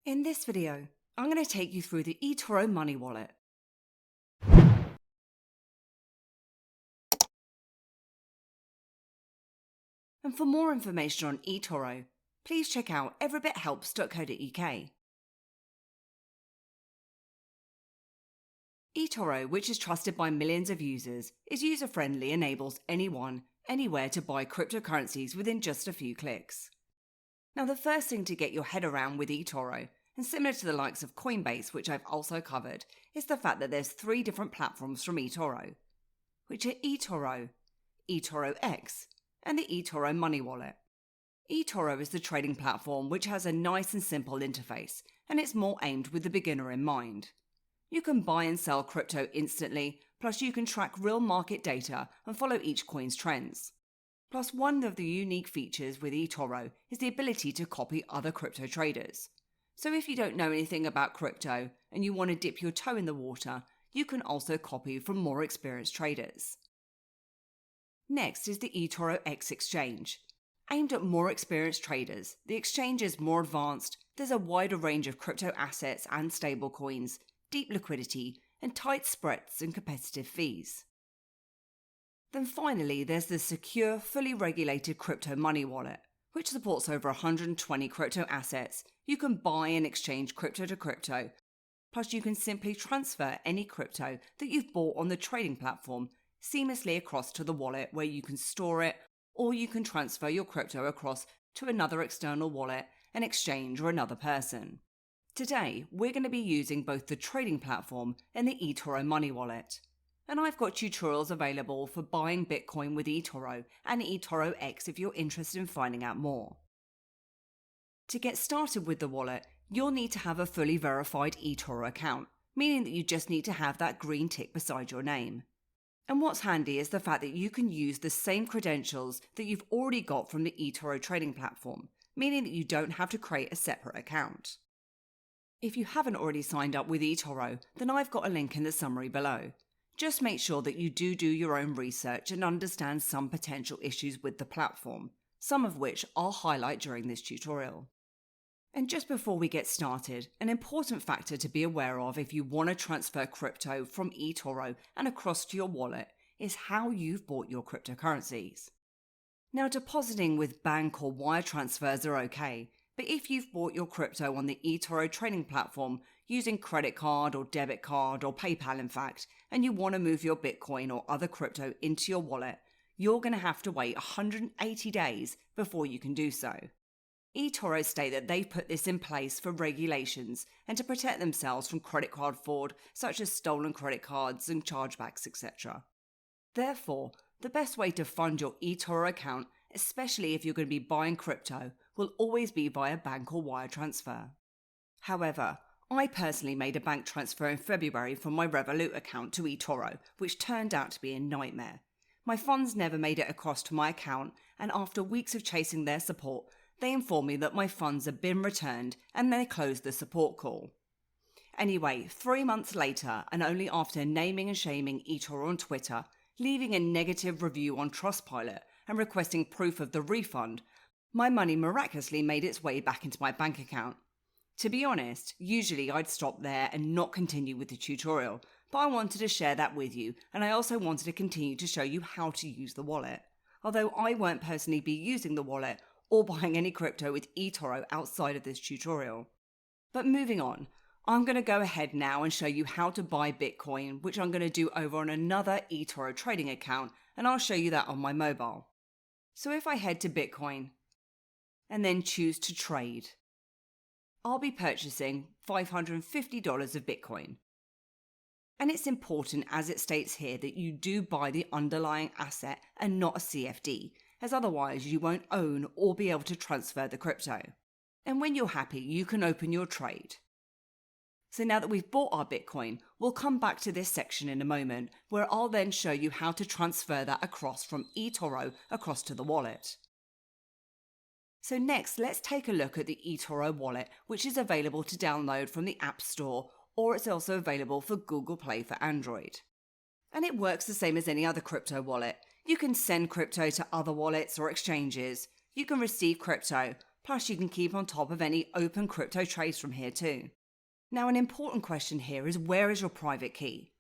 In this video, I'm going to take you through the eToro Money Wallet. And for more information on eToro, please check out everybithelps.co.uk. eToro, which is trusted by millions of users, is user-friendly and enables anyone, anywhere to buy cryptocurrencies within just a few clicks. Now, the first thing to get your head around with eToro, and similar to the likes of Coinbase, which I've also covered, is the fact that there's 3 different platforms from eToro, which are eToro, eToro X, and the eToro Money Wallet. eToro is the trading platform which has a nice and simple interface, and it's more aimed with the beginner in mind. You can buy and sell crypto instantly, plus you can track real market data and follow each coin's trends. Plus, one of the unique features with eToro is the ability to copy other crypto traders. So if you don't know anything about crypto and you want to dip your toe in the water, you can also copy from more experienced traders. Next is the eToro X exchange. Aimed at more experienced traders, the exchange is more advanced, there's a wider range of crypto assets and stablecoins, deep liquidity, and tight spreads and competitive fees. Then finally, there's the secure, fully regulated crypto money wallet, which supports over 120 crypto assets. You can buy and exchange crypto to crypto, plus you can simply transfer any crypto that you've bought on the trading platform seamlessly across to the wallet where you can store it, or you can transfer your crypto across to another external wallet, an exchange, or another person. Today, we're going to be using both the trading platform and the eToro Money Wallet. And I've got tutorials available for buying Bitcoin with eToro and eToro X if you're interested in finding out more. To get started with the wallet, you'll need to have a fully verified eToro account, meaning that you just need to have that green tick beside your name. And what's handy is the fact that you can use the same credentials that you've already got from the eToro trading platform, meaning that you don't have to create a separate account. If you haven't already signed up with eToro, then I've got a link in the summary below. Just make sure that you do your own research and understand some potential issues with the platform, some of which I'll highlight during this tutorial. And just before we get started, an important factor to be aware of if you want to transfer crypto from eToro and across to your wallet is how you've bought your cryptocurrencies. Now, depositing with bank or wire transfers are okay, but if you've bought your crypto on the eToro trading platform using credit card or debit card or PayPal in fact, and you want to move your Bitcoin or other crypto into your wallet, you're going to have to wait 180 days before you can do so. eToro state that they've put this in place for regulations and to protect themselves from credit card fraud such as stolen credit cards and chargebacks, etc. Therefore, the best way to fund your eToro account, especially if you're going to be buying crypto, will always be via bank or wire transfer. However, I personally made a bank transfer in February from my Revolut account to eToro, which turned out to be a nightmare. My funds never made it across to my account, and after weeks of chasing their support, they informed me that my funds had been returned and they closed the support call. Anyway, 3 months later, and only after naming and shaming eToro on Twitter, leaving a negative review on Trustpilot, and requesting proof of the refund, my money miraculously made its way back into my bank account. To be honest, usually I'd stop there and not continue with the tutorial, but I wanted to share that with you, and I also wanted to continue to show you how to use the wallet. Although I won't personally be using the wallet or buying any crypto with eToro outside of this tutorial. But moving on, I'm going to go ahead now and show you how to buy Bitcoin, which I'm going to do over on another eToro trading account, and I'll show you that on my mobile. So if I head to Bitcoin and then choose to trade, I'll be purchasing $550 of Bitcoin. And it's important, as it states here, that you do buy the underlying asset and not a CFD, as otherwise you won't own or be able to transfer the crypto. And when you're happy, you can open your trade. So now that we've bought our Bitcoin, we'll come back to this section in a moment, where I'll then show you how to transfer that across from eToro across to the wallet. So next, let's take a look at the eToro wallet, which is available to download from the App Store, or it's also available for Google Play for Android. And it works the same as any other crypto wallet. You can send crypto to other wallets or exchanges. You can receive crypto, Plus, you can keep on top of any open crypto trades from here too. Now, an important question here is, where is your private key?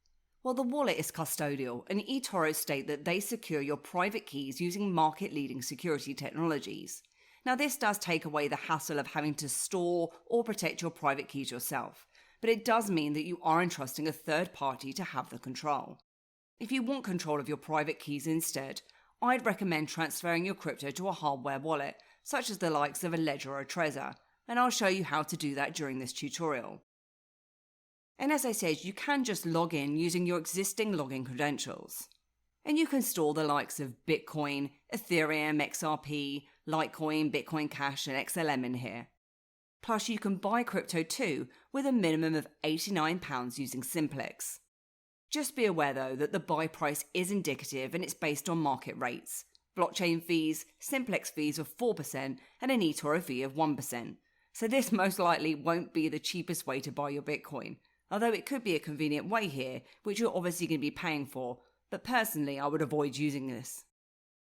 Well, the wallet is custodial, and eToro state that they secure your private keys using market-leading security technologies. Now, this does take away the hassle of having to store or protect your private keys yourself, but it does mean that you are entrusting a third party to have the control. If you want control of your private keys instead, I'd recommend transferring your crypto to a hardware wallet, such as the likes of a Ledger or Trezor, and I'll show you how to do that during this tutorial. And as I said, you can just log in using your existing login credentials. And you can store the likes of Bitcoin, Ethereum, XRP, Litecoin, Bitcoin Cash, and XLM in here. Plus, you can buy crypto too with a minimum of £89 using Simplex. Just be aware though that the buy price is indicative and it's based on market rates, blockchain fees, Simplex fees of 4%, and an eToro fee of 1%. So this most likely won't be the cheapest way to buy your Bitcoin, although it could be a convenient way here, which you're obviously going to be paying for, but personally I would avoid using this.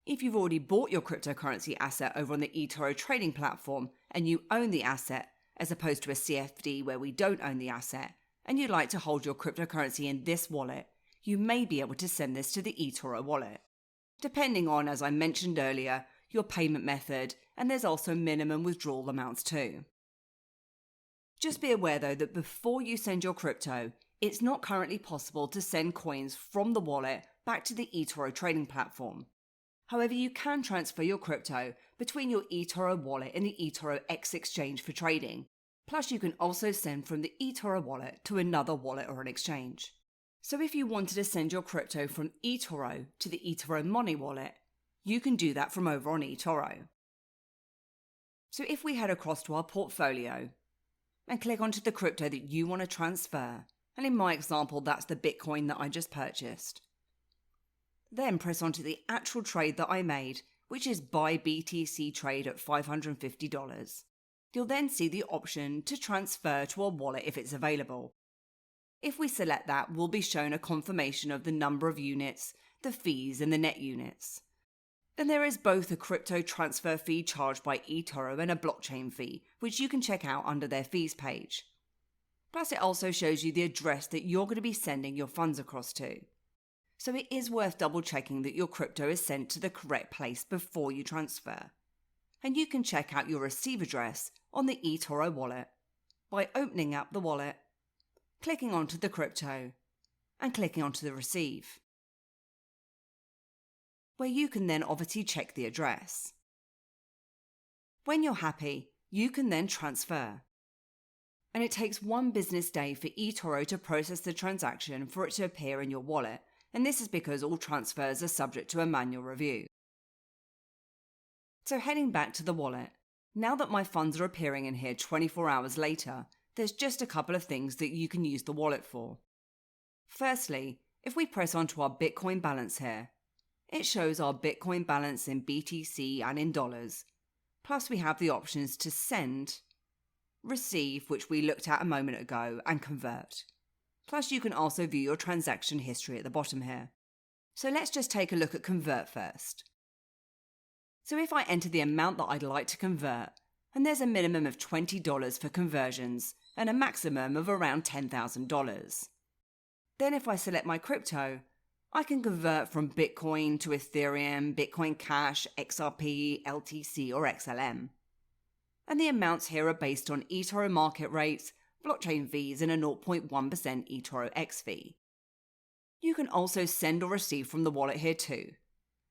If you've already bought your cryptocurrency asset over on the eToro trading platform and you own the asset, as opposed to a CFD where we don't own the asset, and you'd like to hold your cryptocurrency in this wallet, you may be able to send this to the eToro wallet. Depending on, as I mentioned earlier, your payment method, and there's also minimum withdrawal amounts too. Just be aware though that before you send your crypto, it's not currently possible to send coins from the wallet back to the eToro trading platform. However, you can transfer your crypto between your eToro wallet and the eToro X exchange for trading. Plus, you can also send from the eToro wallet to another wallet or an exchange. So if you wanted to send your crypto from eToro to the eToro Money wallet, you can do that from over on eToro. So if we head across to our portfolio and click onto the crypto that you want to transfer, and in my example that's the Bitcoin that I just purchased, then press onto the actual trade that I made, which is buy BTC trade at $550. You'll then see the option to transfer to a wallet if it's available. If we select that, we'll be shown a confirmation of the number of units, the fees, and the net units. Then there is both a crypto transfer fee charged by eToro and a blockchain fee, which you can check out under their fees page. Plus, it also shows you the address that you're going to be sending your funds across to. So it is worth double checking that your crypto is sent to the correct place before you transfer. And you can check out your receive address on the eToro wallet by opening up the wallet, clicking onto the crypto, and clicking onto the receive, where you can then obviously check the address. When you're happy, you can then transfer. And it takes 1 business day for eToro to process the transaction for it to appear in your wallet, and this is because all transfers are subject to a manual review. So heading back to the wallet, now that my funds are appearing in here 24 hours later, there's just a couple of things that you can use the wallet for. Firstly, if we press onto our Bitcoin balance here, it shows our Bitcoin balance in BTC and in dollars. Plus we have the options to send, receive, which we looked at a moment ago, and convert. Plus you can also view your transaction history at the bottom here. So let's just take a look at convert first. So if I enter the amount that I'd like to convert, and there's a minimum of $20 for conversions and a maximum of around $10,000. Then if I select my crypto, I can convert from Bitcoin to Ethereum, Bitcoin Cash, XRP, LTC or XLM. And the amounts here are based on eToro market rates, blockchain fees and a 0.1% eToro X fee. You can also send or receive from the wallet here too.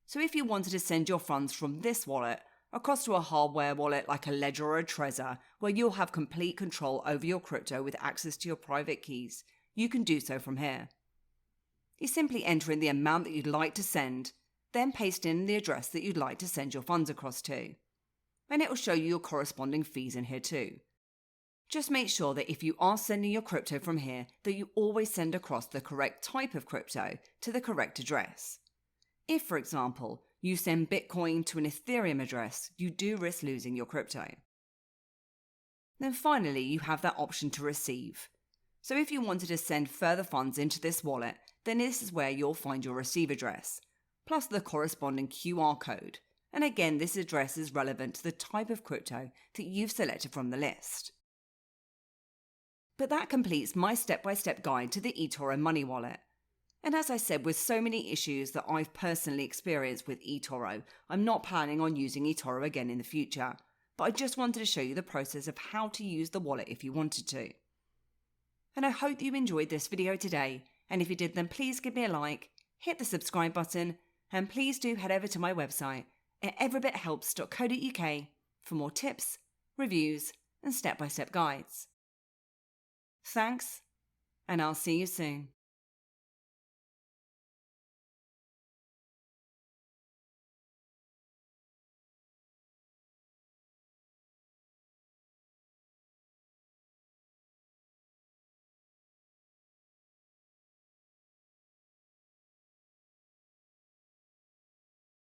So if you wanted to send your funds from this wallet across to a hardware wallet like a Ledger or a Trezor, where you'll have complete control over your crypto with access to your private keys, you can do so from here. You simply enter in the amount that you'd like to send, then paste in the address that you'd like to send your funds across to. And it will show you your corresponding fees in here too. Just make sure that if you are sending your crypto from here, that you always send across the correct type of crypto to the correct address. If, for example, you send Bitcoin to an Ethereum address, you do risk losing your crypto. Then finally, you have that option to receive. So if you wanted to send further funds into this wallet, then this is where you'll find your receive address, plus the corresponding QR code, And again, this address is relevant to the type of crypto that you've selected from the list. But that completes my step-by-step guide to the eToro Money Wallet. And as I said, with so many issues that I've personally experienced with eToro, I'm not planning on using eToro again in the future. But I just wanted to show you the process of how to use the wallet if you wanted to. And I hope you enjoyed this video today. And if you did, then please give me a like, hit the subscribe button, and please do head over to my website at everybithelps.co.uk for more tips, reviews, and step-by-step guides. Thanks, and I'll see you soon.